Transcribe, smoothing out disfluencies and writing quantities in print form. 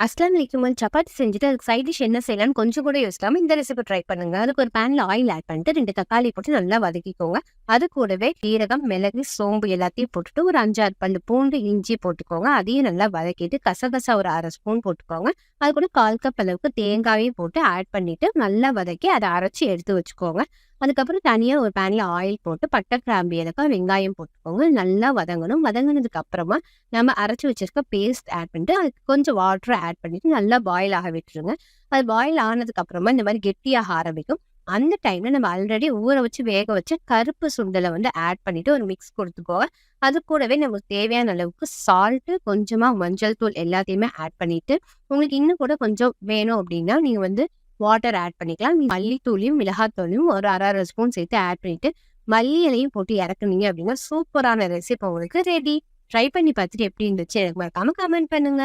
அஸ்லாம் வலைக்கும். சப்பாத்தி செஞ்சுட்டு அதுக்கு சைட் டிஷ் என்ன செய்யலாம்னு கொஞ்சம் கூட யோசிக்காம இந்த ரெசிபி ட்ரை பண்ணுங்க. அதுக்கு ஒரு பேன்ல ஆயில் ஆட் பண்ணிட்டு 2 தக்காளி போட்டு நல்லா வதக்கிக்கோங்க. அது கூடவே சீரகம், மிளகு, சோம்பு எல்லாத்தையும் போட்டுட்டு ஒரு 5, 6 பல்லு பூண்டு, இஞ்சி போட்டுக்கோங்க. அதையும் நல்லா வதக்கிட்டு கசகசா ஒரு 1/2 ஸ்பூன் போட்டுக்கோங்க. அது கூட 1/4 கப் அளவுக்கு தேங்காயும் போட்டு ஆட் பண்ணிட்டு நல்லா வதக்கி அதை அரைச்சி எடுத்து வச்சுக்கோங்க. அதுக்கப்புறம் தனியா ஒரு பேன்ல ஆயில் போட்டு பட்டை, கிராம்பு, ஏலக்காய், வெங்காயம் போட்டுக்கோங்க. நல்லா வதங்கணும். வதங்கினதுக்கு அப்புறமா நம்ம அரைச்சு வச்சிருக்க பேஸ்ட் ஆட் பண்ணிட்டு அதுக்கு கொஞ்சம் வாட்டர் ஆட் பண்ணிட்டு நல்லா பாயில் ஆக விட்டுருங்க. அது பாயில் ஆனதுக்கு அப்புறமா இந்த மாதிரி கெட்டியாக ஆரம்பிக்கும். அந்த டைம்ல நம்ம ஆல்ரெடி ஊற வச்சு வேக வச்ச கருப்பு சுண்டலை ஆட் பண்ணிட்டு ஒரு மிக்ஸ் கொடுத்துக்கோங்க. அது கூடவே நமக்கு தேவையான அளவுக்கு சால்ட்டு, கொஞ்சமா மஞ்சள் தூள் எல்லாத்தையுமே ஆட் பண்ணிட்டு உங்களுக்கு இன்னும் கூட கொஞ்சம் வேணும் அப்படின்னா நீங்க வாட்டர் ஆட் பண்ணிக்கலாம். மல்லித்தூளையும் மிளகாத்தூளையும் ஒரு 1/2 ஸ்பூன் சேர்த்து ஆட் பண்ணிட்டு மல்லி இலையும் போட்டு இறக்குனீங்க அப்படின்னா சூப்பரான ரெசிபி உங்களுக்கு ரெடி. ட்ரை பண்ணி பார்த்துட்டு எப்படி இருந்துச்சு எனக்கு மறக்காம கமெண்ட் பண்ணுங்க.